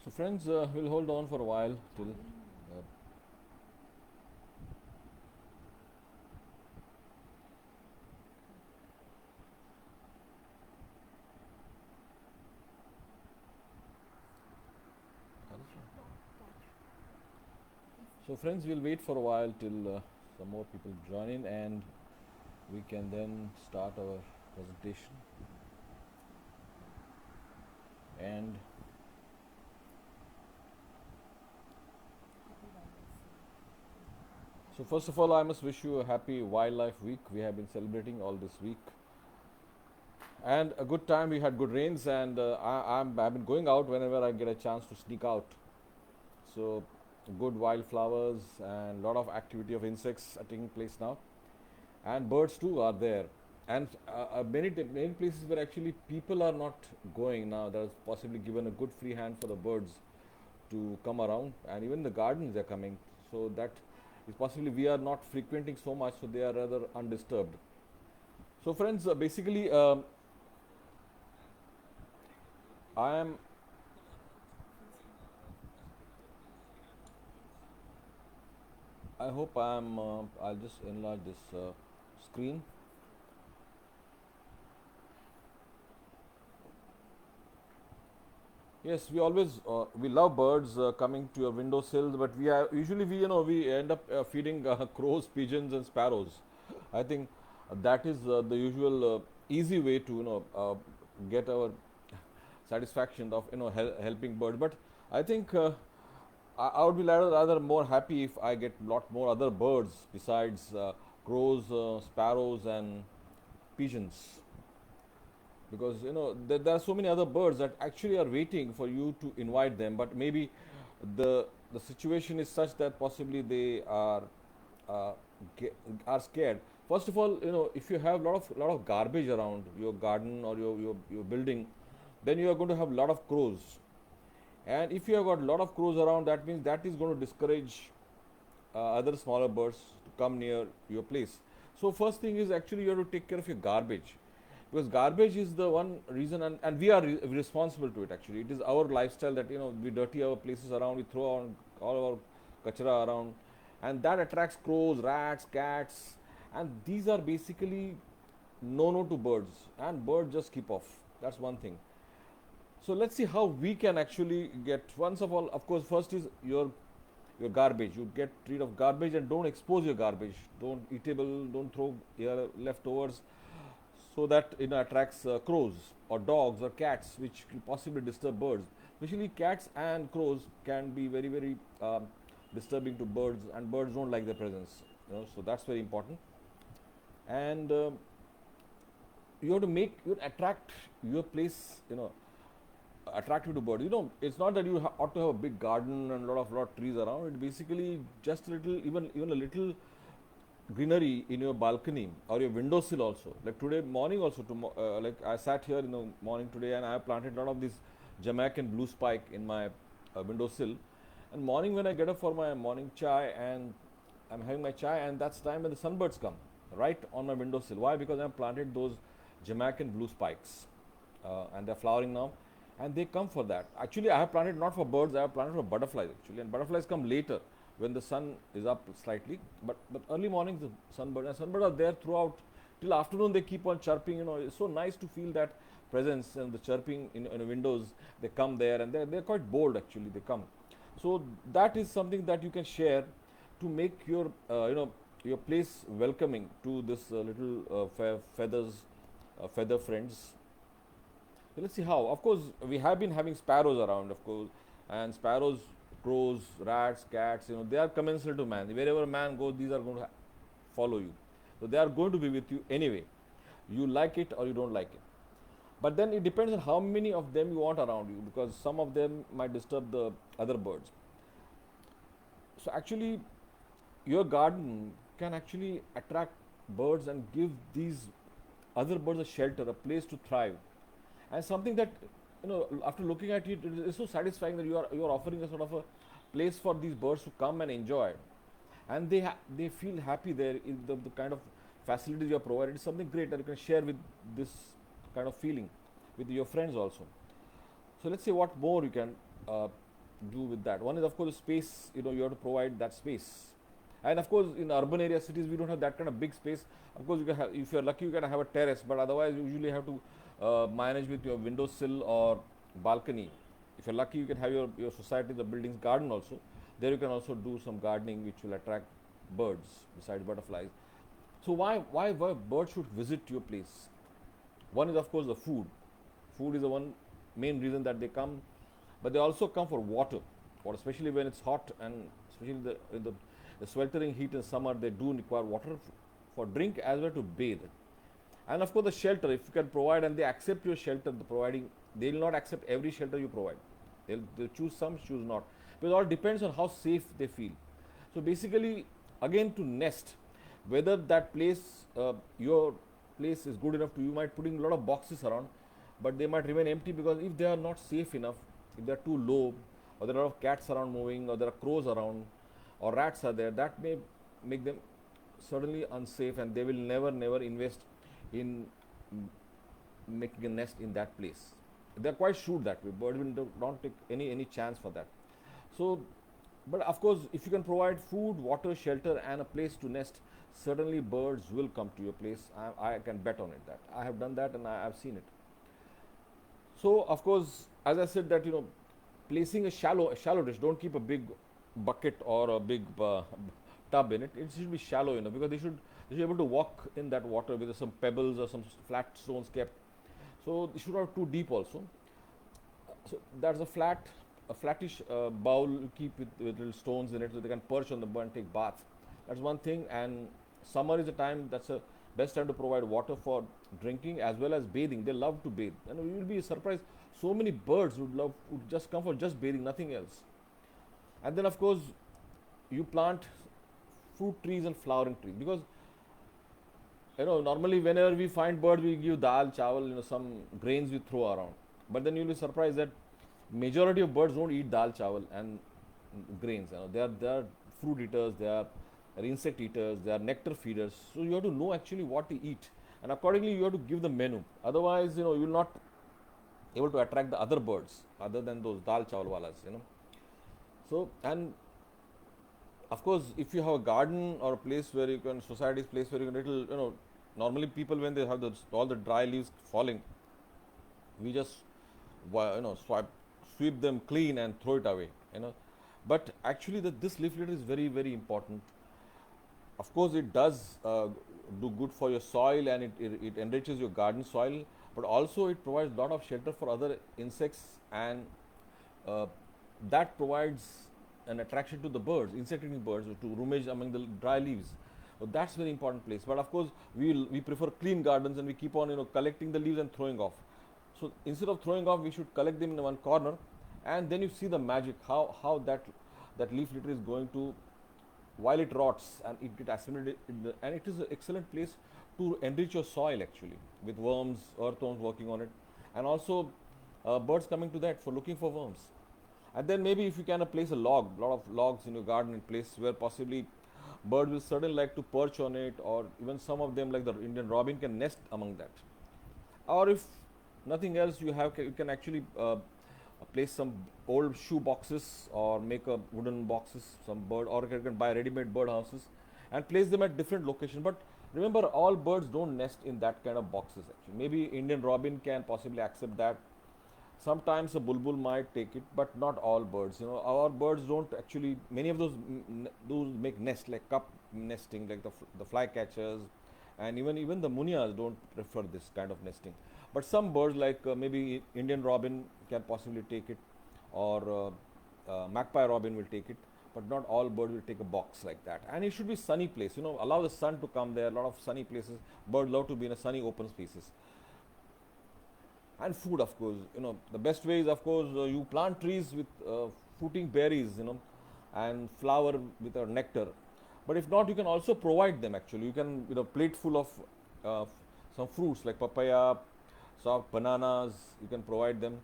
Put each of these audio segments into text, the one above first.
So friends, we'll hold on for a while till so friends, we'll wait for a while till some more people join in and we can then start our presentation. And so first of all, I must wish you a happy wildlife week. We have been celebrating all this week and a good time. We had good rains and I've been going out whenever I get a chance to sneak out. So good wildflowers and lot of activity of insects are taking place now, and birds too are there. And many places where actually people are not going now, there's possibly given a good free hand for the birds to come around, and even the gardens they're coming. So that is possibly we are not frequenting so much, so they are rather undisturbed. So friends, basically, I am. I hope I am. I'll just enlarge this screen. Yes, we always we love birds coming to your windowsill, but we are usually we end up feeding crows, pigeons, and sparrows. I think that is the usual easy way to get our satisfaction of helping birds. But I think I would be rather more happy if I get lot more other birds besides crows, sparrows, and pigeons, because there are so many other birds that actually are waiting for you to invite them, but maybe the situation is such that possibly they uh, ge- are scared. First of all, if you have lot of garbage around your garden or your building, then you are going to have a lot of crows. And if you have got a lot of crows around, that means that is going to discourage other smaller birds to come near your place. So first thing is actually you have to take care of your garbage, because garbage is the one reason, and we are responsible to it. Actually, it is our lifestyle that we dirty our places around, we throw on all our kachra around, and that attracts crows, rats, cats, and these are basically no to birds, and birds just keep off. That's one thing. So let's see how we can actually get. Once of all, of course, first is your garbage. You get rid of garbage and don't expose your garbage. Don't eatable. Don't throw your leftovers, so that it attracts crows or dogs or cats, which could possibly disturb birds. Especially cats and crows can be very disturbing to birds, and birds don't like their presence. So that's very important. And you have to make you attract your place. Attractive to birds. It's not that you ought to have a big garden and lot of trees around. It basically just a little, even a little greenery in your balcony or your windowsill also. Like today morning also, like I sat here in the morning today and I have planted a lot of this Jamaican blue spike in my windowsill. And morning when I get up for my morning chai and I'm having my chai, and that's time when the sunbirds come right on my windowsill. Why? Because I've planted those Jamaican blue spikes, and they're flowering now, and they come for that. Actually, I have planted not for birds, I have planted for butterflies actually, and butterflies come later when the sun is up slightly. But early mornings the sunbirds are there throughout till afternoon. They keep on chirping. It's so nice to feel that presence and the chirping in the windows. They come there and they're quite bold actually. They come. So that is something that you can share to make your your place welcoming to this little feather friends. So let's see how. Of course, we have been having sparrows around, of course, and sparrows, crows, rats, cats. They are commensurate to man. Wherever man goes, these are going to follow you. So they are going to be with you anyway. You like it or you don't like it. But then it depends on how many of them you want around you, because some of them might disturb the other birds. So actually, your garden can actually attract birds and give these other birds a shelter, a place to thrive, and something that after looking at it, it is so satisfying that you are offering a sort of a place for these birds to come and enjoy, and they feel happy there. The kind of facilities you are provided is something great that you can share with this kind of feeling with your friends also. So let's see what more you can do with that? One is of course space. You have to provide that space, and of course in urban area cities we don't have that kind of big space. Of course you can have, if you're lucky, you can have a terrace, but otherwise you usually have to manage with your windowsill or balcony. If you're lucky, you can have your society, the building's garden also. There you can also do some gardening which will attract birds besides butterflies. So why birds should visit your place? One is of course the food. Food is the one main reason that they come, but they also come for water, or especially when it's hot, and especially the sweltering heat in summer, they do require water for drink as well to bathe. And of course the shelter, if you can provide, and they accept your shelter, the providing, they will not accept every shelter you provide. They'll choose some, choose not, because it all depends on how safe they feel. So basically, again, to nest, whether that place, your place is good enough to, you might put in a lot of boxes around, but they might remain empty because if they are not safe enough, if they are too low, or there are a lot of cats around moving, or there are crows around, or rats are there, that may make them certainly unsafe, and they will never invest in making a nest in that place. They are quite shrewd that way. Birds will don't take any chance for that. So, but of course, if you can provide food, water, shelter, and a place to nest, certainly birds will come to your place. I can bet on it that I have done that and I have seen it. So, of course, as I said that placing a shallow dish. Don't keep a big bucket or a big tub in it. It should be shallow, because they should be able to walk in that water with some pebbles or some flat stones kept. So it should not too deep also. So that's a flattish bowl you keep with little stones in it so they can perch on the bowl and take bath. That's one thing. And summer is a time, that's a best time to provide water for drinking as well as bathing. They love to bathe, and you will be surprised. So many birds would just come for just bathing, nothing else. And then of course you plant fruit trees and flowering trees, because normally whenever we find birds, we give dal, chawal, some grains we throw around. But then you'll be surprised that majority of birds don't eat dal, chawal, and grains. They are fruit eaters, they are insect eaters, they are nectar feeders. So you have to know actually what to eat, and accordingly you have to give the menu. Otherwise, you will not able to attract the other birds other than those dal, chawal walas. So, and of course, if you have a garden or a place where you can, society's place where you can little, normally people when they have all the dry leaves falling, we just sweep them clean and throw it away. But actually, this leaf litter is very important. Of course, it does do good for your soil, and it enriches your garden soil, but also it provides a lot of shelter for other insects, and uh, that provides an attraction to the birds, insect eating birds, to rummage among the dry leaves. So that's very important place. But of course, we prefer clean gardens, and we keep on collecting the leaves and throwing off. So instead of throwing off, we should collect them in one corner, and then you see the magic, how that leaf litter is going to, while it rots and it gets assimilated and it is an excellent place to enrich your soil actually, with worms, earthworms working on it, and also birds coming to that for looking for worms. And then maybe if you can place a lot of logs in your garden, in place where possibly birds will certainly like to perch on it, or even some of them like the Indian robin can nest among that. Or if nothing else, you can actually place some old shoe boxes, or make a wooden boxes, some bird, or you can buy ready-made bird houses and place them at different locations. But remember, all birds don't nest in that kind of boxes actually. Maybe Indian robin can possibly accept that. Sometimes a bulbul might take it, but not all birds. Our birds don't actually. Many of those make nest like cup nesting, like the flycatchers, and even the munias don't prefer this kind of nesting. But some birds like maybe Indian robin can possibly take it, or magpie robin will take it. But not all birds will take a box like that. And it should be sunny place. Allow the sun to come there. A lot of sunny places. Birds love to be in a sunny open spaces. And food, of course, the best way is of course you plant trees with fruiting berries, and flower with a nectar. But if not, you can also provide them actually. You can, plate full of uh, some fruits like papaya, soft bananas, you can provide them,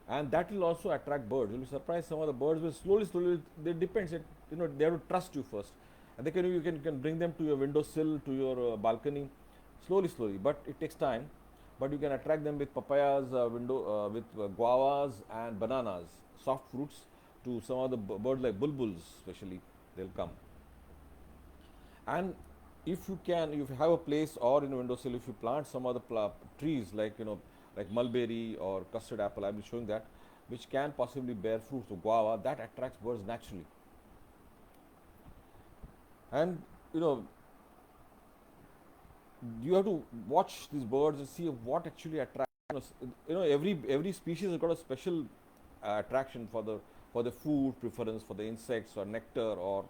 and that will also attract birds. You'll be surprised, some of the birds will slowly, they depends it, they have to trust you first, and you can bring them to your windowsill, to your balcony, slowly, but it takes time. But you can attract them with papayas, with guavas and bananas, soft fruits, to some of the birds like bulbuls, especially they'll come. And if you can, if you have a place or in a windowsill, if you plant some other trees like like mulberry or custard apple, I'll be showing that, which can possibly bear fruits, so guava, that attracts birds naturally. And you know you have to watch these birds and see what actually attracts. Every species has got a special attraction for the food preference, for the insects or nectar or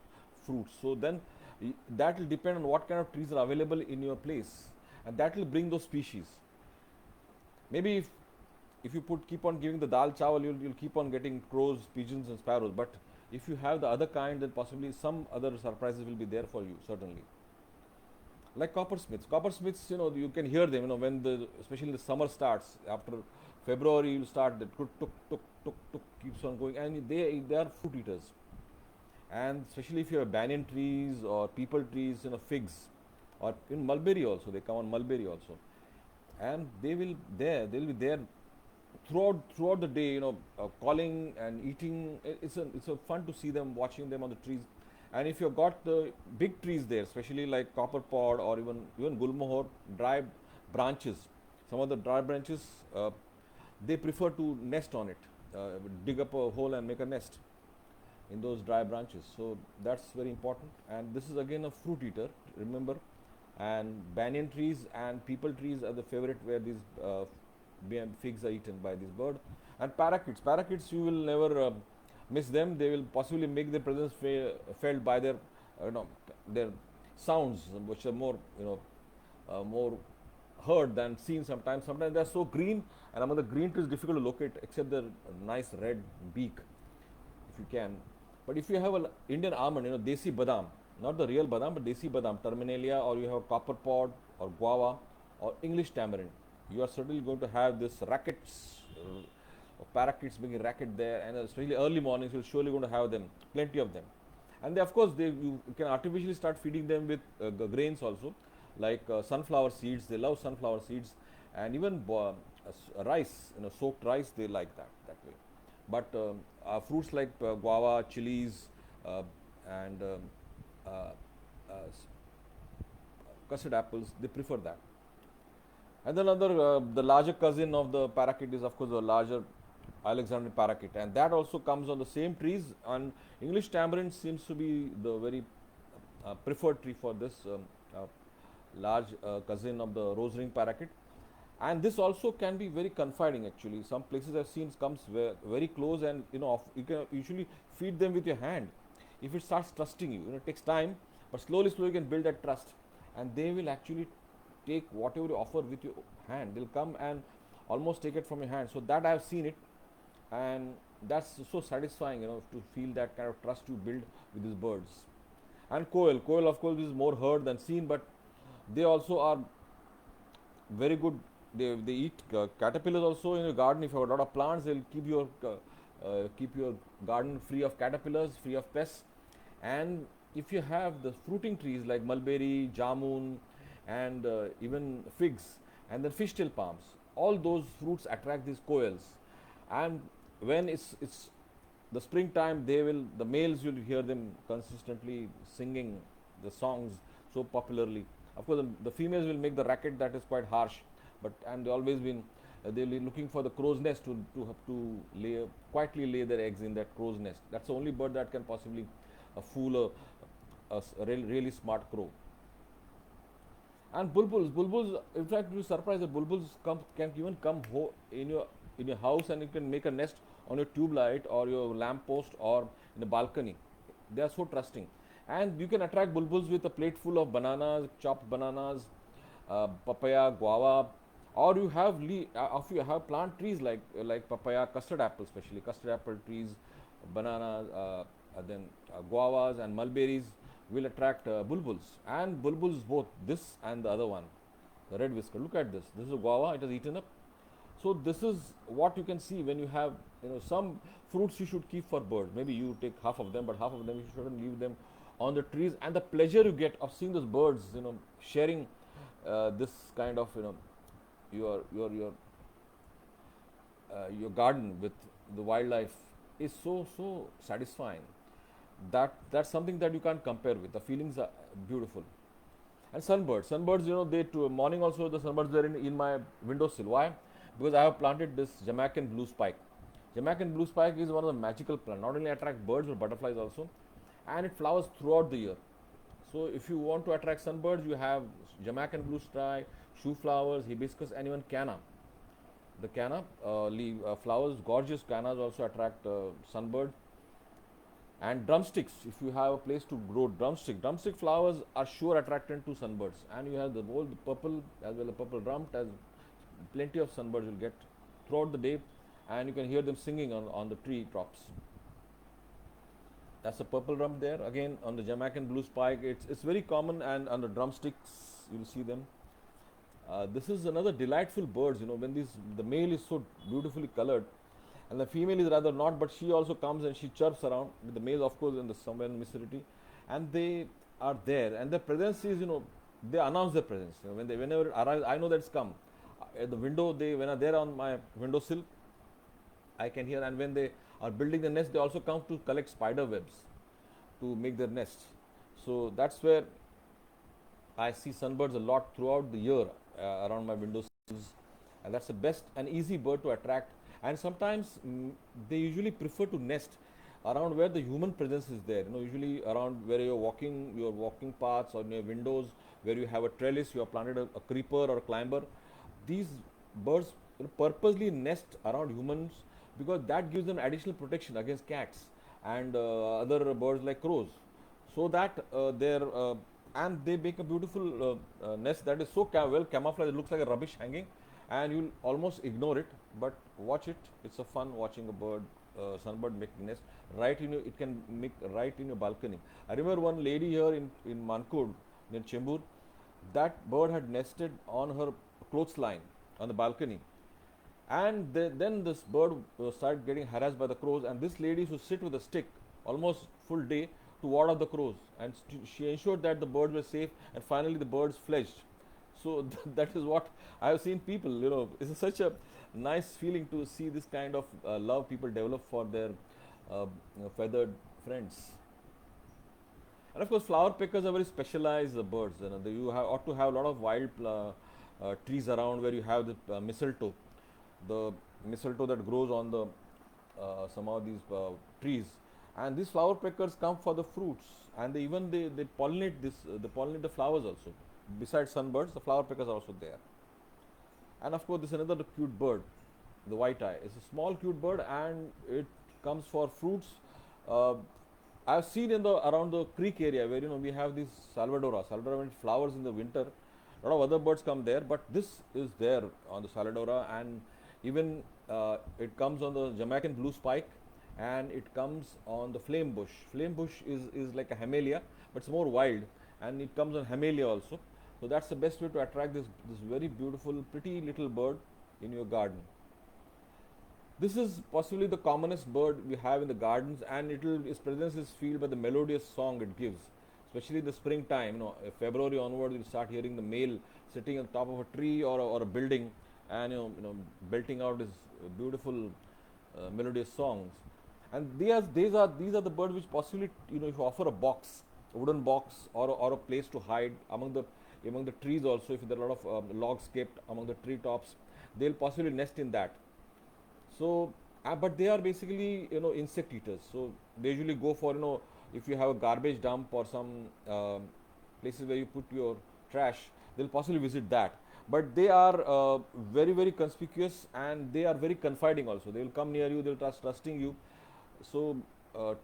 fruits. So then that will depend on what kind of trees are available in your place, and that will bring those species. Maybe if you keep on giving the dal chawal, you'll keep on getting crows, pigeons, and sparrows. But if you have the other kind, then possibly some other surprises will be there for you, certainly. Like coppersmiths. Coppersmiths, you can hear them. When especially the summer starts after February, you'll start that tuk tuk tuk tuk tuk keeps on going, and they are fruit eaters. And especially if you have banyan trees or people trees, figs, or in mulberry also, they come on mulberry also, and they'll be there throughout the day, calling and eating. It's a fun to see them, watching them on the trees. And if you've got the big trees there, especially like copper pod or even gulmohar, dry branches, some of the dry branches, they prefer to nest on it, dig up a hole and make a nest in those dry branches. So that's very important. And this is again a fruit eater, remember. And banyan trees and people trees are the favorite where these figs are eaten by this bird. And parakeets, you will never miss them. They will possibly make their presence felt by their sounds, which are more heard than seen sometimes. Sometimes they are so green, and among the green trees, difficult to locate except their nice red beak, if you can. But if you have an Indian almond, desi badam, not the real badam, but desi badam, terminalia, or you have copper pod or guava or English tamarind, you are certainly going to have this rackets of parakeets making racket there, and especially early mornings, you're surely going to have them, plenty of them. And of course, you can artificially start feeding them with grains also, like sunflower seeds. They love sunflower seeds, and even rice, soaked rice. They like that way. But fruits like guava, chilies, and custard apples, they prefer that. And then the larger cousin of the parakeet is, of course, the larger Alexandrian parakeet, and that also comes on the same trees. And English tamarind seems to be the very preferred tree for this large cousin of the rose ring parakeet. And this also can be very confiding. Actually, some places I've seen comes very close, and you can usually feed them with your hand. If it starts trusting you, it takes time, but slowly you can build that trust, and they will actually take whatever you offer with your hand. They'll come and almost take it from your hand. So that I have seen it, and that's so satisfying, to feel that kind of trust you build with these birds. And koel of course is more heard than seen, but they also are very good. They eat caterpillars also in your garden. If you have a lot of plants, they'll keep your garden free of caterpillars, free of pests. And if you have the fruiting trees like mulberry, jamun, and even figs, and then fishtail palms, all those fruits attract these koels. And when it's the springtime, the males, you'll hear them consistently singing the songs so popularly. Of course, the females will make the racket that is quite harsh, and they always been they'll be looking for the crow's nest to quietly lay their eggs in that crow's nest. That's the only bird that can possibly fool a really smart crow. And bulbuls, in fact, you surprise the bulbuls can even come in your house, and you can make a nest on your tube light or your lamp post or in a balcony. They are so trusting, and you can attract bulbuls with a plate full of bananas, chopped bananas, papaya, guava, or you have plant trees like papaya, custard apple, especially custard apple trees, bananas, then guavas and mulberries will attract bulbuls. And bulbuls, both this and the other one, the red whisker. Look at this. This is a guava. It is eaten up. So this is what you can see when you have some fruits you should keep for birds. Maybe you take half of them, but half of them you shouldn't leave them on the trees. And the pleasure you get of seeing those birds, sharing this kind of your garden with the wildlife is so satisfying. That's something that you can't compare with. The feelings are beautiful. And sunbirds, they to morning also the sunbirds are in my windowsill. Why? Because I have planted this Jamaican blue spike. Jamaican blue spike is one of the magical plants. Not only attract birds but butterflies also, and it flowers throughout the year. So if you want to attract sunbirds, you have Jamaican blue spike, shoe flowers, hibiscus, and even canna. The canna leaf flowers, gorgeous cannas also attract sunbird. And drumsticks, if you have a place to grow drumstick flowers are sure attractant to sunbirds. And you have the whole the purple as well, the purple rump, as plenty of sunbirds will get throughout the day, and you can hear them singing on the tree tops. That's a purple rump there. Again, on the Jamaican blue spike, it's very common, and on the drumsticks, you'll see them. This is another delightful birds. When the male is so beautifully colored, and the female is rather not, but she also comes and she chirps around with the male, of course, in the somewhere in vicinity, and they are there, and their presence is, they announce their presence. Whenever it arrives, I know that it's come. At the window, they when are there on my windowsill, I can hear, and when they are building the nest, they also come to collect spider webs to make their nest. So that's where I see sunbirds a lot throughout the year around my windowsills, and that's the best and easy bird to attract. And sometimes they usually prefer to nest around where the human presence is there. Usually around where you're walking, your walking paths or near windows, where you have a trellis, you have planted a creeper or a climber. These birds purposely nest around humans because that gives them additional protection against cats and other birds like crows, so that their and they make a beautiful nest that is so well camouflaged it looks like a rubbish hanging, and you'll almost ignore it, but watch it. It's a fun watching a bird, sunbird making nest right in your, it can make right in your balcony. I remember one lady here in Mankur near Chembur. That bird had nested on her clothesline on the balcony, and then this bird started getting harassed by the crows, and this lady used to sit with a stick almost full day to ward off the crows, and she ensured that the birds were safe, and finally the birds fledged. So that is what I have seen people, it's such a nice feeling to see this kind of love people develop for their feathered friends. And of course, flower pickers are very specialized birds. You ought to have a lot of wild trees around where you have the mistletoe that grows on the some of these trees. And these flower pickers come for the fruits, and they pollinate they pollinate the flowers also. Besides sunbirds, the flower pickers are also there. And of course, this is another cute bird, the white eye. It's a small cute bird, and it comes for fruits. Uh, I've seen in the around the creek area where we have this Salvadora. Salvadora when it flowers in the winter. A lot of other birds come there, but this is there on the Salvadora, and even it comes on the Jamaican blue spike, and it comes on the flame bush. Flame bush is like a Hamelia, but it's more wild, and it comes on Hamelia also. So that's the best way to attract this very beautiful, pretty little bird in your garden. This is possibly the commonest bird we have in the gardens, and its presence is felt by the melodious song it gives, especially in the springtime. February onward, you'll start hearing the male sitting on top of a tree or a building, and belting out his beautiful melodious songs. And these are the birds which possibly, if you offer a box, a wooden box, or a place to hide among the trees also, if there are a lot of logs kept among the tree tops, they'll possibly nest in that. So, but they are basically insect eaters. So they usually go for if you have a garbage dump or some places where you put your trash, they'll possibly visit that. But they are very conspicuous, and they are very confiding also. They will come near you. They'll trusting you. So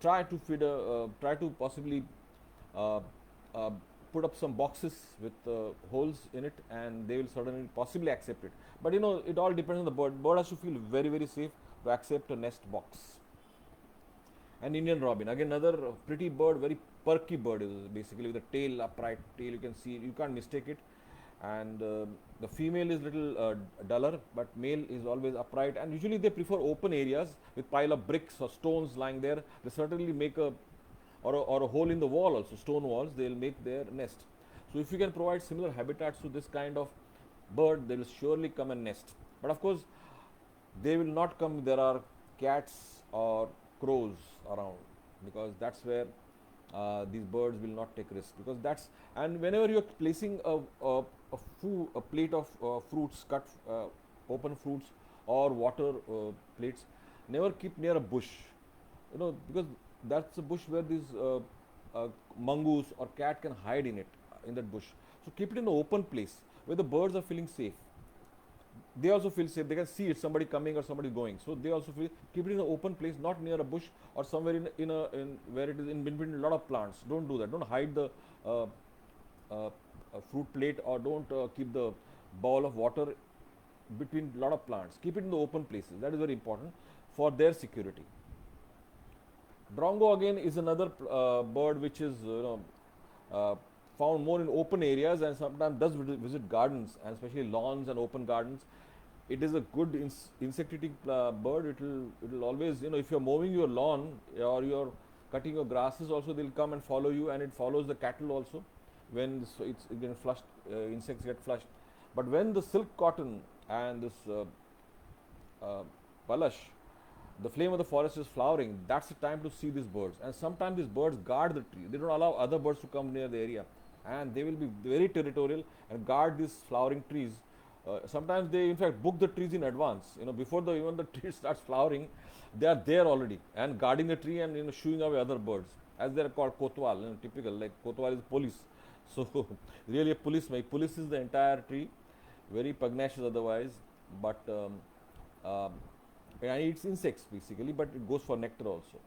try to possibly uh, uh, put up some boxes with holes in it, and they will certainly possibly accept it. But it all depends on the bird. Bird has to feel very safe to accept a nest box. And Indian robin, again another pretty bird, very perky bird, is basically with a tail, upright tail. You can see, you can't mistake it. And the female is little duller, but male is always upright. And usually they prefer open areas with pile of bricks or stones lying there. They certainly make or a hole in the wall also, stone walls, they will make their nest. So if you can provide similar habitats to this kind of bird, they will surely come and nest. But of course, they will not come. There are cats or crows around, because that's where these birds will not take risk, because that's, and whenever you're placing a plate of fruits, cut open fruits or water plates, never keep near a bush, because that's a bush where these uh, mongoose or cat can hide in it, in that bush. So keep it in an open place where the birds are feeling safe. They also feel safe. They can see it, somebody coming or somebody going. So they also feel, keep it in an open place, not near a bush or somewhere in where it is in between a lot of plants. Don't do that. Don't hide the uh, fruit plate, or don't keep the bowl of water between a lot of plants. Keep it in the open places. That is very important for their security. Drongo again is another bird which is uh, found more in open areas, and sometimes does visit gardens, and especially lawns and open gardens. It is a good insect eating bird. It will always, if you're mowing your lawn or you're cutting your grasses also, they'll come and follow you, and it follows the cattle also when it's again flushed, insects get flushed. But when the silk cotton and this uh, palash, the flame of the forest is flowering, that's the time to see these birds. And sometimes these birds guard the tree. They don't allow other birds to come near the area, and they will be very territorial and guard these flowering trees. Sometimes they in fact book the trees in advance. Before even the tree starts flowering, they are there already and guarding the tree, and shooing away other birds, as they are called kotwal. Typical, like kotwal is police. So really a policeman. Police is the entire tree, very pugnacious otherwise, but um, and it eats insects basically, but it goes for nectar also.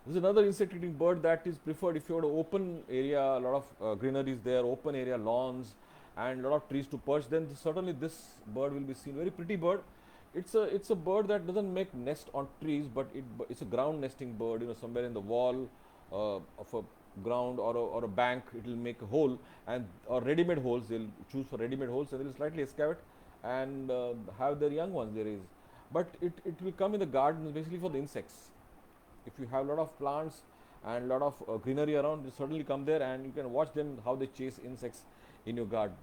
This is another insect eating bird that is preferred if you have an open area, a lot of greenery is there, open area, lawns, and a lot of trees to perch. Then certainly this bird will be seen. Very pretty bird. It's a bird that doesn't make nest on trees, but it's a ground nesting bird. Somewhere in the wall of a ground or a bank, it will make a hole, and or ready-made holes. They'll choose for ready-made holes, and they'll slightly excavate and have their young ones there is. But it will come in the garden basically for the insects. If you have a lot of plants and a lot of greenery around, they certainly come there, and you can watch them how they chase insects in your garden.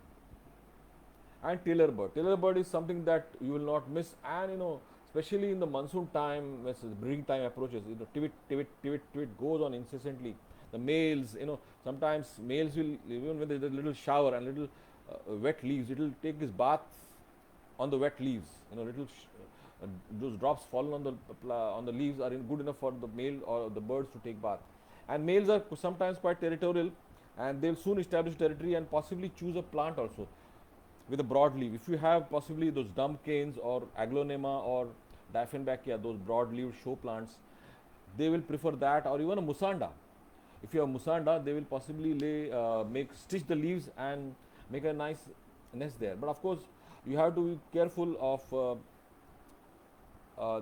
And tailor bird. Tailor bird is something that you will not miss, and especially in the monsoon time, when the breeding time approaches, tivit, tivit, tivit, tivit goes on incessantly. The males, sometimes males will, even when there's a little shower and little wet leaves, it will take his bath on the wet leaves. Little those drops fallen on the leaves are good enough for the male or the birds to take bath. And males are sometimes quite territorial, and they'll soon establish territory and possibly choose a plant also with a broad leaf. If you have possibly those dumb canes or aglonema or Dieffenbachia, those broad-leaved show plants, they will prefer that, or even a musanda. If you have musanda, they will possibly stitch the leaves and make a nice nest there. But of course, you have to be careful of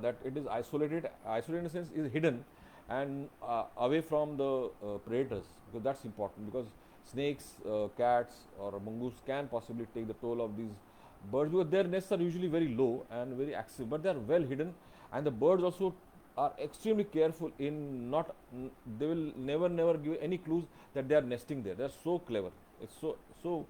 that it is isolated. Isolated in a sense is hidden and away from the predators, because that's important, because snakes, cats or mongoose can possibly take the toll of these birds, because their nests are usually very low and very accessible, but they are well hidden, and the birds also are extremely careful in not, they will never give any clues that they are nesting there. They are so clever. It's so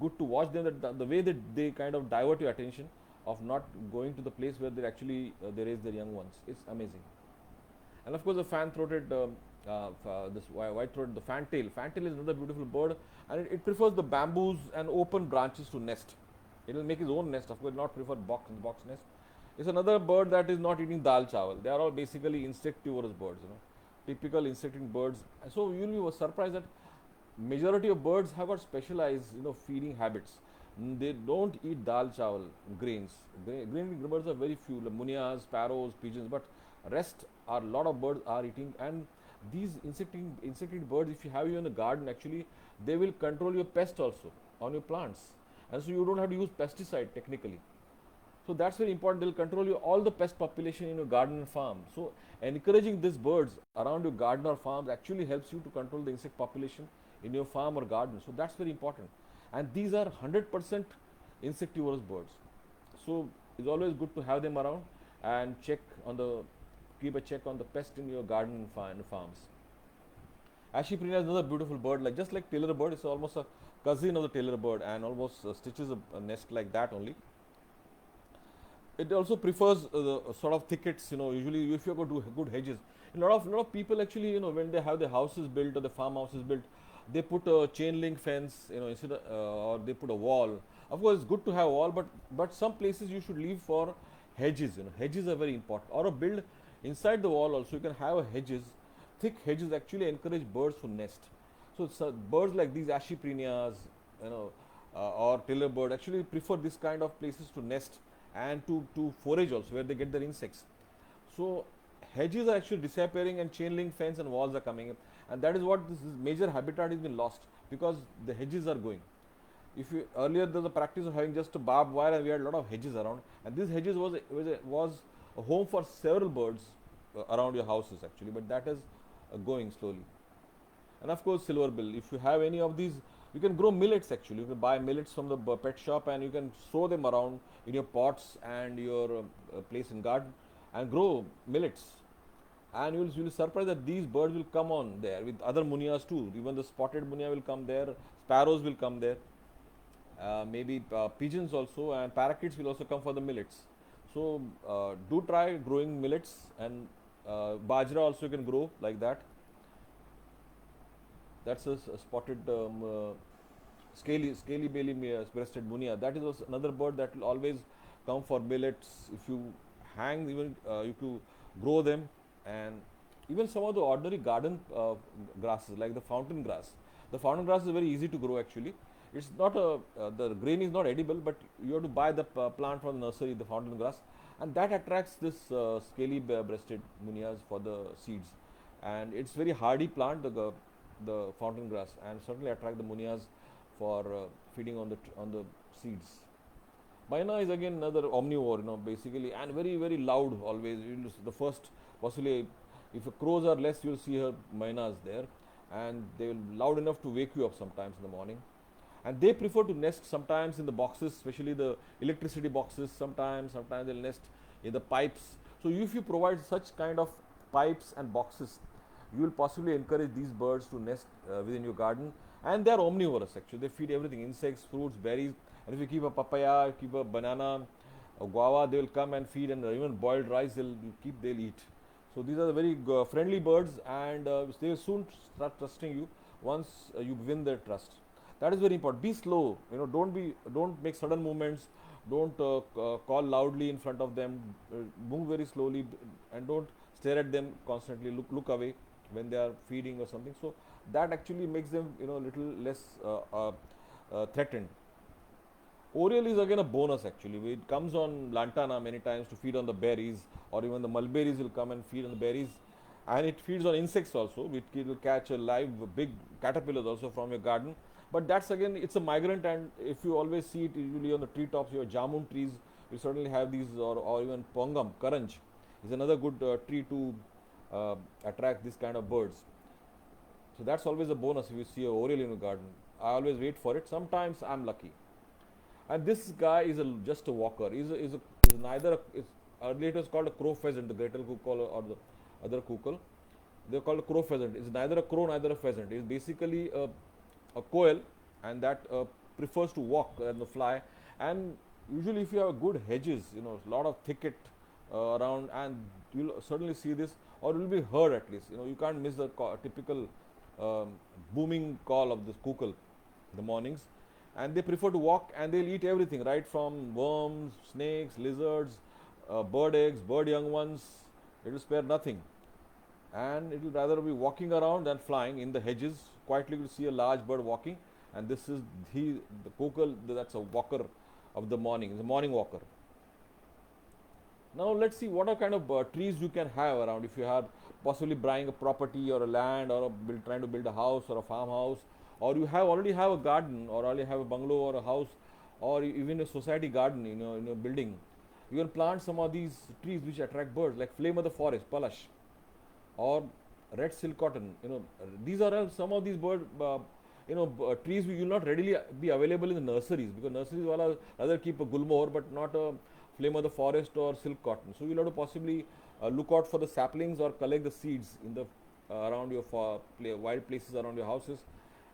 good to watch them, that the way that they kind of divert your attention of not going to the place where they actually they raise their young ones. It's amazing. And of course, the fan-throated, this white-throated, the fantail. Fantail is another beautiful bird, and it prefers the bamboos and open branches to nest. It will make its own nest. Of course, not prefer box nest. It's another bird that is not eating dal chawal. They are all basically insectivorous birds. Typical insect-eating birds. So you will be surprised that majority of birds have got specialized, feeding habits. They don't eat dal chawal grains. Grain birds are very few, like munias, sparrows, pigeons, but rest are a lot of birds are eating. And these insect-eating birds, if you have you in the garden, actually they will control your pest also on your plants, and so you don't have to use pesticide technically. So that's very important. They'll control all the pest population in your garden and farm. So encouraging these birds around your garden or farms actually helps you to control the insect population in your farm or garden. So that's very important. And these are 100% insectivorous birds. So it's always good to have them around and keep a check on the pest in your garden and farms. Ashiprina is another beautiful bird, just like tailor bird. It's almost a cousin of the tailor bird, and almost stitches a nest like that only. it also prefers the sort of thickets. Usually if you go to good hedges, a lot of people actually, when they have their houses built or the farmhouses built, they put a chain link fence, instead of, or they put a wall. Of course, it's good to have a wall, but some places you should leave for hedges. Hedges are very important. Or a build inside the wall also. You can have a hedges. Thick hedges actually encourage birds to nest. So birds like these Ashiprinias, you know, or tiller bird actually prefer this kind of places to nest and to forage also, where they get their insects. So hedges are actually disappearing and chain link fence and walls are coming up, and that is what this major habitat has been lost because the hedges are going. If you earlier there was a practice of having just a barbed wire and we had a lot of hedges around, and these hedges was a home for several birds around your houses actually, but that is going slowly. And of course silver bill. If you have any of these, you can grow millets actually. You can buy millets from the pet shop and you can sow them around in your pots and your place in garden and grow millets. And you'll be surprised that these birds will come on there with other munias too. Even the spotted munia will come there, sparrows will come there, maybe pigeons also, and parakeets will also come for the millets. So do try growing millets, and bajra also you can grow like that. That's a spotted scaly belly breasted munia. That is also another bird that will always come for millets. If you hang, even if you grow them, and even some of the ordinary garden grasses like the fountain grass. The fountain grass is very easy to grow actually. It's not the grain is not edible, but you have to buy the plant from the nursery, the fountain grass, and that attracts this scaly breasted munias for the seeds. And it's very hardy plant, the fountain grass, and certainly attract the munias for feeding on the seeds. Myna is again another omnivore, basically, and very very loud always. The first possibly, if the crows are less, you'll see her mynas there, and they will loud enough to wake you up sometimes in the morning. And they prefer to nest sometimes in the boxes, especially the electricity boxes. Sometimes they'll nest in the pipes. So if you provide such kind of pipes and boxes, you will possibly encourage these birds to nest within your garden. And they are omnivorous actually. They feed everything: insects, fruits, berries. And if you keep a papaya, keep a banana, a guava, they will come and feed. And even boiled rice they'll eat. So these are the very friendly birds, and they will soon start trusting you once you win their trust. That is very important. Be slow. Don't make sudden movements. Don't call loudly in front of them. Move very slowly, and don't stare at them constantly. Look away when they are feeding or something. So that actually makes them little less threatened. Oriole is again a bonus actually. It comes on lantana many times to feed on the berries, or even the mulberries will come and feed on the berries, and it feeds on insects also. It will catch a live big caterpillars also from your garden. But that's again, it's a migrant, and if you always see it usually on the treetops, your jamun trees, you certainly have these, or even pongam, karanj is another good tree to attract this kind of birds. So that's always a bonus if you see a oriole in your garden. I always wait for it. Sometimes I'm lucky. And this guy is just a walker. Is neither earlier it was called a crow pheasant, the greater kukul or the other kukul. They're called a crow pheasant. It's neither a crow neither a pheasant. It's basically a quail, and that prefers to walk and the fly. And usually, if you have good hedges, a lot of thicket around, and you'll certainly see this, or you'll be heard at least. You can't miss the typical um, booming call of this kukul in the mornings. And they prefer to walk, and they'll eat everything, right from worms, snakes, lizards, bird eggs, bird young ones. It will spare nothing, and it will rather be walking around than flying in the hedges. Quietly, you see a large bird walking, and this is the kukul. That's a walker of the morning, the morning walker. Now let's see what are kind of trees you can have around. If you are possibly buying a property or a land, or trying to build a house or a farmhouse, or you have already have a garden, or already have a bungalow or a house, or even a society garden in a building, you can plant some of these trees which attract birds, like flame of the forest, palash, or red silk cotton. These are all some of these trees will not readily be available in the nurseries, because nurseries will rather keep a gulmohar but not a flame of the forest or silk cotton. So you'll have to possibly look out for the saplings or collect the seeds in the around your wild places around your houses.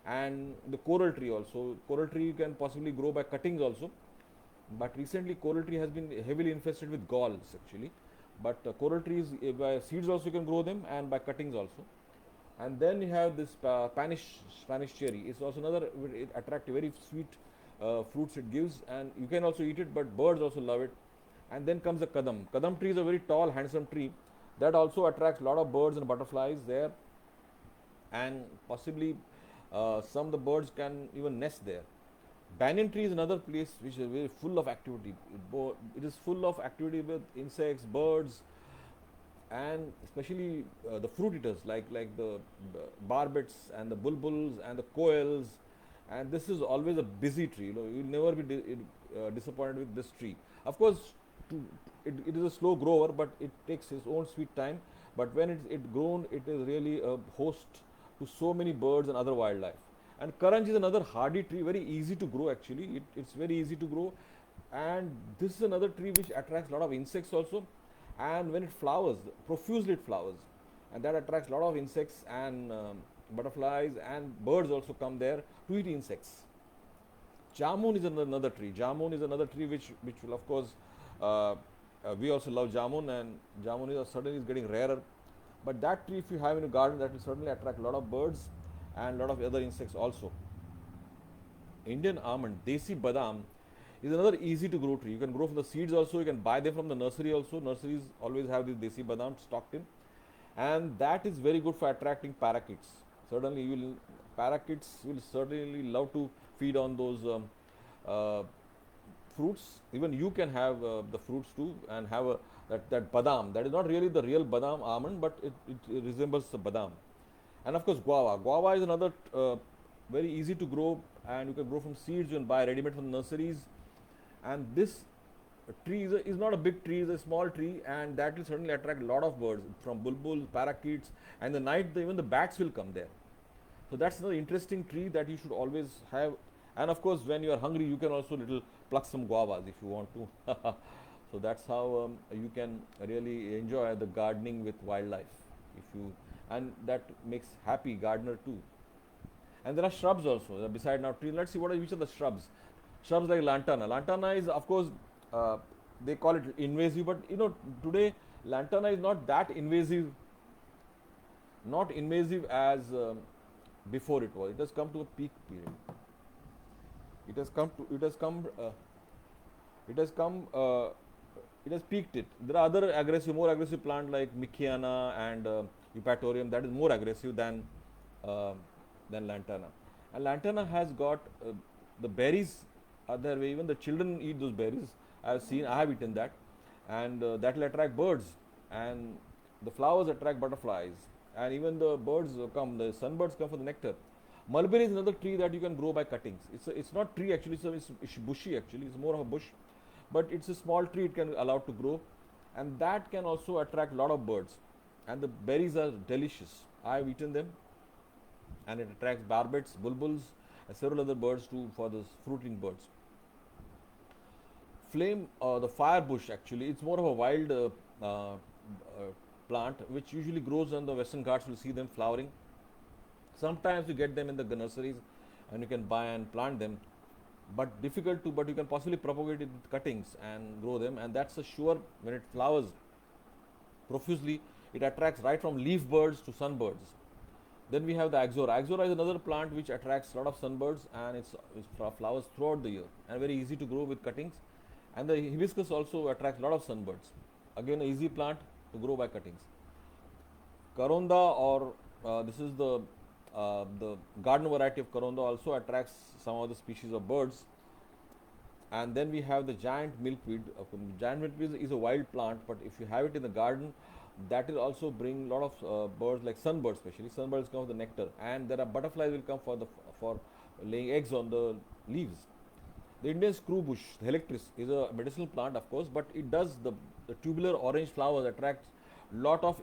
And the coral tree also. Coral tree you can possibly grow by cuttings also. But recently coral tree has been heavily infested with galls actually. But coral trees, by seeds also you can grow them, and by cuttings also. And then you have this Spanish cherry. It's also another attractive, very sweet fruits it gives, and you can also eat it. But birds also love it. And then comes the kadam. Kadam tree is a very tall, handsome tree that also attracts a lot of birds and butterflies there, and possibly some of the birds can even nest there. Banyan tree is another place which is very full of activity. It is full of activity with insects, birds, and especially the fruit eaters like the barbets and the bulbuls and the quails. And this is always a busy tree. You'll never be disappointed with this tree. Of course, it is a slow grower, but it takes its own sweet time. But when it grown, it is really a host to so many birds and other wildlife. And Karanj is another hardy tree, very easy to grow actually. It's very easy to grow, and this is another tree which attracts a lot of insects also. And when it flowers, profusely it flowers, and that attracts a lot of insects and butterflies, and birds also come there to eat insects. Jamun is another tree. Jamun is another tree which will of course we also love jamun, and jamun is certainly is getting rarer. But that tree, if you have in a garden, that will certainly attract a lot of birds and a lot of other insects also. Indian almond, Desi Badam, is another easy to grow tree. You can grow from the seeds also, you can buy them from the nursery also. Nurseries always have this Desi Badam stocked in, and that is very good for attracting parakeets. Certainly, parakeets will certainly love to feed on those uh, fruits. Even you can have the fruits too, and have that badam. That is not really the real badam almond, but it resembles the badam. And of course, guava. Guava is another very easy to grow, and you can grow from seeds. You can buy ready-made from the nurseries. And this tree is not a big tree; it's a small tree, and that will certainly attract a lot of birds, from bulbuls, parakeets, and the night even the bats will come there. So that's another interesting tree that you should always have. And of course, when you are hungry, you can also little pluck some guavas if you want to. So that's how you can really enjoy the gardening with wildlife. If you And that makes happy gardener too. And there are shrubs also beside now tree. Let's see which are the shrubs. Shrubs like lantana. Lantana is of course uh, they call it invasive, but today lantana is not that invasive, not invasive as before it was. It has come to a peak period. It has come to it has come it has come it has peaked it. There are other more aggressive plant like Michiana and Eupatorium that is more aggressive uh, than lantana. And lantana has got the berries are there where even the children eat those berries. I have eaten that, and that will attract birds, and the flowers attract butterflies, and even the birds the sunbirds come for the nectar. Mulberry is another tree that you can grow by cuttings. It's not tree actually, it's bushy actually. It's more of a bush, but it's a small tree. It can allow to grow, and that can also attract a lot of birds. And the berries are delicious. I have eaten them, and it attracts barbets, bulbuls, and several other birds too for the fruiting birds. Flame, the fire bush actually, it's more of a wild plant which usually grows on the Western Ghats. You'll see them flowering. Sometimes you get them in the nurseries, and you can buy and plant them, but difficult to. But you can possibly propagate it with cuttings and grow them, and that's a sure when it flowers profusely, it attracts right from leaf birds to sunbirds. Then we have the axora. Axora is another plant which attracts a lot of sunbirds, and it flowers throughout the year and very easy to grow with cuttings. And the hibiscus also attracts a lot of sunbirds. Again, an easy plant to grow by cuttings. Karonda, or this is the garden variety of Karonda, also attracts some of the species of birds. And then we have the giant milkweed. Giant milkweed is a wild plant, but if you have it in the garden, that will also bring a lot of birds, like sunbirds especially. Sunbirds come for the nectar, and there are butterflies will come for laying eggs on the leaves. The Indian screw bush, the helictris, is a medicinal plant, of course, but it does the tubular orange flowers attract lot of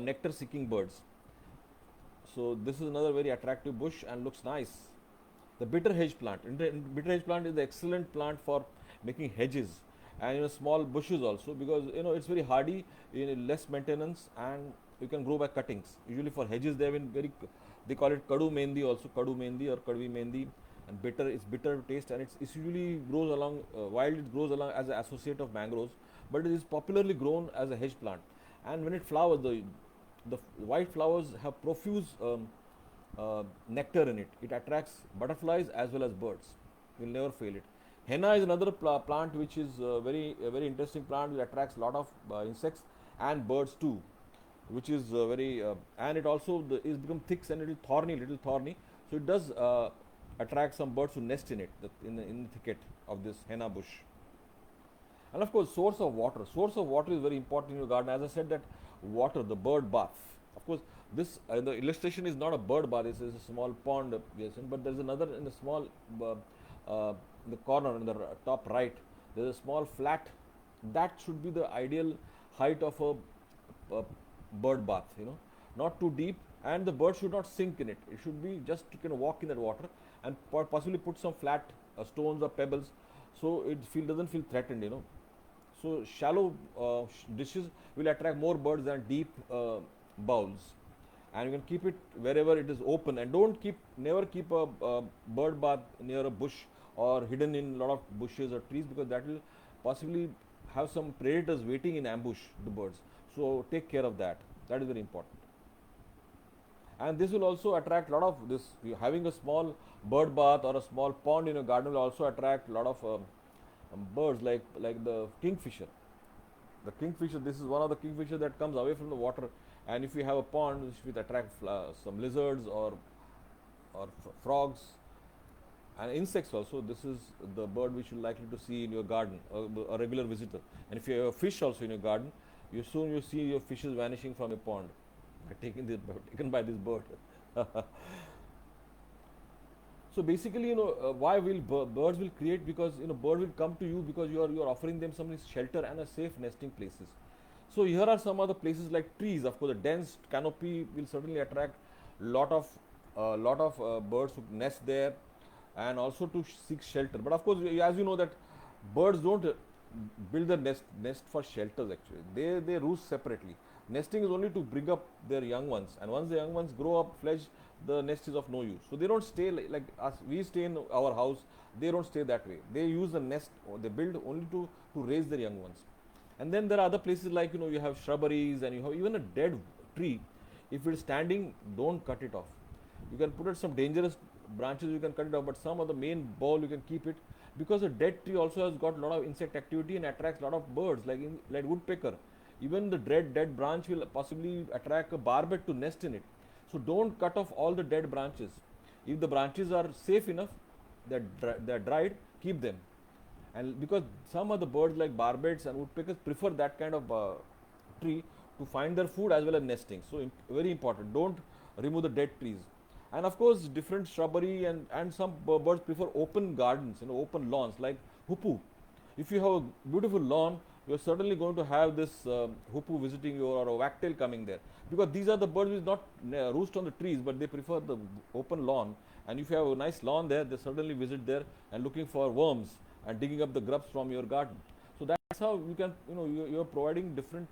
nectar-seeking birds. So this is another very attractive bush and looks nice. The bitter hedge plant. Bitter hedge plant is the excellent plant for making hedges, and small bushes also, because it's very hardy, less maintenance, and you can grow by cuttings. Usually for hedges they have been very, they call it kadu mendi also, kadu mendi or kadvi mendi. and bitter. It's bitter taste, and it's usually grows along wild. It grows along as an associate of mangroves, but it is popularly grown as a hedge plant. And when it flowers, the white flowers have profuse nectar in it. It attracts butterflies as well as birds. You'll never fail it. Henna is another plant which is a very interesting plant which attracts a lot of insects and birds too, which is very and it also is become thick and little thorny. So it does attract some birds to nest in it, in the thicket of this henna bush. And of course, source of water. Source of water is very important in your garden. As I said, that water, the bird bath. Of course, this the illustration is not a bird bath. This is a small pond, yes, but there is another in the small in the corner in the top right. There is a small flat. That should be the ideal height of a bird bath. Not too deep, and the bird should not sink in it. It should be just you can walk in that water, and possibly put some flat stones or pebbles, so it doesn't feel threatened. So shallow dishes will attract more birds than deep bowls, and you can keep it wherever it is open. And never keep a bird bath near a bush or hidden in a lot of bushes or trees, because that will possibly have some predators waiting in ambush the birds. So take care of that. That is very important. And this will also attract a lot of this. Having a small bird bath or a small pond in your garden will also attract a lot of birds like the kingfisher. The kingfisher, this is one of the kingfisher that comes away from the water, and if you have a pond which will attract some lizards or frogs and insects also, this is the bird which you're likely to see in your garden, a regular visitor. And if you have a fish also in your garden, you see your fishes vanishing from a pond, taken by this bird. So basically, why will birds will create? Because bird will come to you because you are offering them some shelter and a safe nesting places. So here are some other places like trees. Of course, a dense canopy will certainly attract lot of birds to nest there, and also to seek shelter. But of course, as you know that birds don't build their nest for shelters. Actually, they roost separately. Nesting is only to bring up their young ones, and once the young ones grow up fledged, the nest is of no use. So they don't stay like us. We stay in our house. They don't stay that way. They use the nest, or they build only to raise their young ones. And then there are other places like you have shrubberies, and you have even a dead tree. If it's standing, don't cut it off. You can put it some dangerous branches, you can cut it off, but some of the main bole you can keep it, because a dead tree also has got a lot of insect activity and attracts a lot of birds like woodpecker. Even the dead branch will possibly attract a barbet to nest in it. So don't cut off all the dead branches. If the branches are safe enough, they're dried, keep them. And because some of the birds like barbets and woodpeckers prefer that kind of tree to find their food as well as nesting. So very important. Don't remove the dead trees. And of course, different shrubbery and some birds prefer open gardens, open lawns like hoopoe. If you have a beautiful lawn, you're certainly going to have this hoopoe visiting you, or a wagtail coming there, because these are the birds which not roost on the trees, but they prefer the open lawn. And if you have a nice lawn there, they certainly visit there and looking for worms and digging up the grubs from your garden. So that's how you can, you're providing different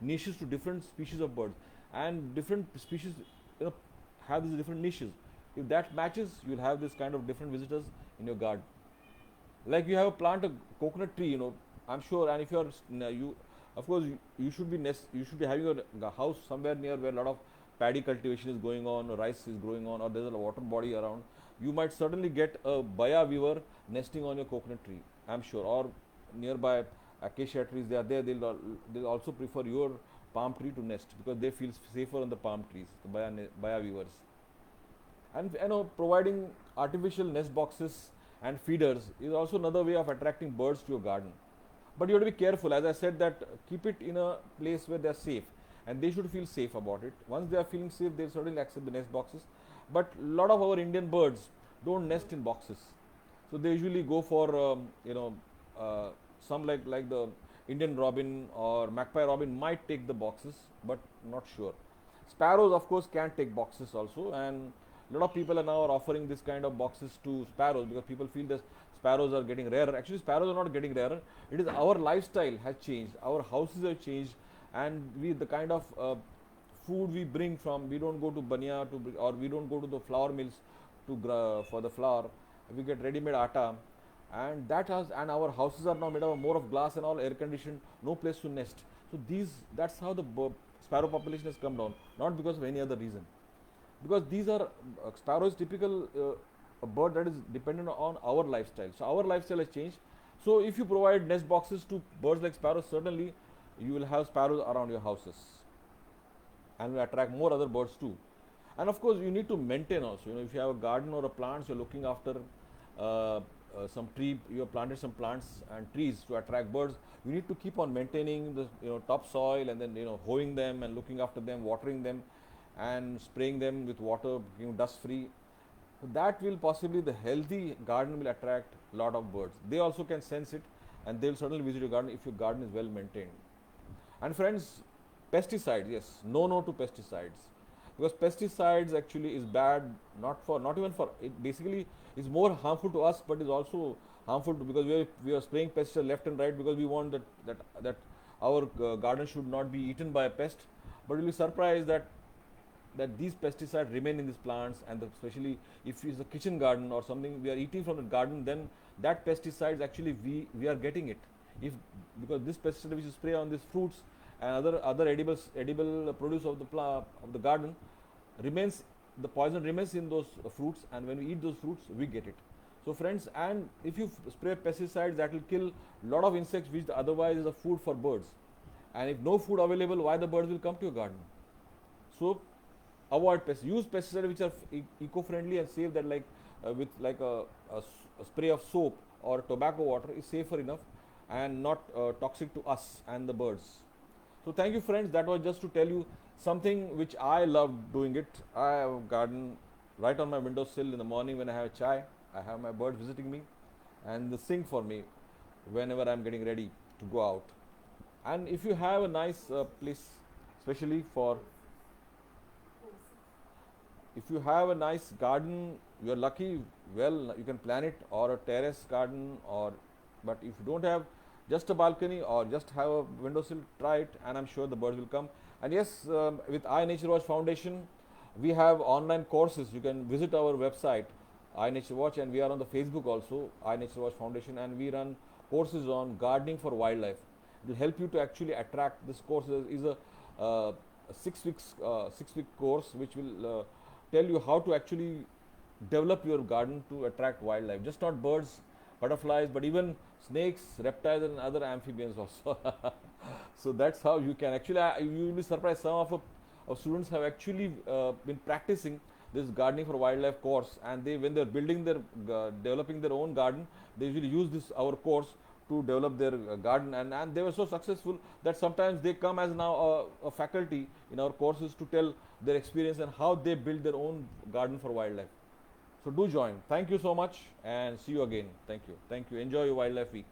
niches to different species of birds, and different species you know have these different niches. If that matches, you'll have this kind of different visitors in your garden. Like you have a plant a coconut tree, I'm sure. And if you are you of course you should be having a house somewhere near where a lot of paddy cultivation is going on, or rice is growing on, or there's a water body around. You might certainly get a baya weaver nesting on your coconut tree, I'm sure. Or nearby acacia trees, they are there. They'll also prefer your palm tree to nest, because they feel safer on the palm trees, the baya weavers. And providing artificial nest boxes and feeders is also another way of attracting birds to your garden. But you have to be careful. As I said, that keep it in a place where they are safe, and they should feel safe about it. Once they are feeling safe, they'll certainly accept the nest boxes. But a lot of our Indian birds don't nest in boxes, so they usually go for some like the Indian robin or magpie robin might take the boxes, but not sure. Sparrows, of course, can take boxes also, and a lot of people are now offering this kind of boxes to sparrows, because people feel that sparrows are getting rarer. Actually, sparrows are not getting rarer. It is our lifestyle has changed, our houses have changed, and the kind of food we bring from, we don't go to Banya or we don't go to the flour mills for the flour. We get ready-made atta, and that has, and our houses are now made of more of glass and all air conditioned, no place to nest. So that's how the sparrow population has come down, not because of any other reason. Because these are sparrow is typical a bird that is dependent on our lifestyle. So our lifestyle has changed. So if you provide nest boxes to birds like sparrows, certainly you will have sparrows around your houses, and will attract more other birds too. And of course, you need to maintain also. If you have a garden or a plants, you're looking after some tree, you have planted some plants and trees to attract birds. You need to keep on maintaining the topsoil, and then hoeing them and looking after them, watering them, and spraying them with water, dust free. So that will possibly, the healthy garden will attract a lot of birds. They also can sense it, and they will certainly visit your garden if your garden is well maintained. And friends, pesticides, yes, no to pesticides, because pesticides actually is bad, not even for it. Basically, is more harmful to us, but is also harmful to, because we are spraying pesticides left and right, because we want that our garden should not be eaten by a pest. But you'll be surprised that these pesticides remain in these plants, and especially if it's a kitchen garden or something we are eating from the garden, then that pesticides actually we are getting it. If Because this pesticide which is spray on these fruits and other edible produce of the garden remains, the poison remains in those fruits, and when we eat those fruits we get it. So friends, and if you spray pesticides, that will kill a lot of insects which otherwise is a food for birds. And if no food available, why the birds will come to your garden? So avoid pests. Use pesticides which are eco-friendly and safe, that with like a spray of soap or tobacco water is safer enough and not toxic to us and the birds. So thank you friends, that was just to tell you something which I love doing it. I have a garden right on my windowsill. In the morning when I have chai, I have my birds visiting me, and they sing for me whenever I'm getting ready to go out. And if you have a nice place, especially for, if you have a nice garden, you're lucky, well, you can plan it, or a terrace garden, or, but if you don't have just a balcony or just have a windowsill, try it, and I'm sure the birds will come. And yes, with iNaturewatch Foundation, we have online courses. You can visit our website, iNaturewatch, and we are on the Facebook also, iNaturewatch Foundation, and we run courses on gardening for wildlife. It will help you to actually attract. This course is a 6 week course which will tell you how to actually develop your garden to attract wildlife, just not birds, butterflies, but even snakes, reptiles, and other amphibians also. So that's how you can actually, you will be surprised, some of our students have actually been practicing this gardening for wildlife course, and when they're building their developing their own garden, they usually use this our course to develop their garden, and they were so successful that sometimes they come as now a faculty in our courses to tell their experience and how they build their own garden for wildlife. So do join. Thank you so much, and see you again. Thank you. Enjoy your wildlife week.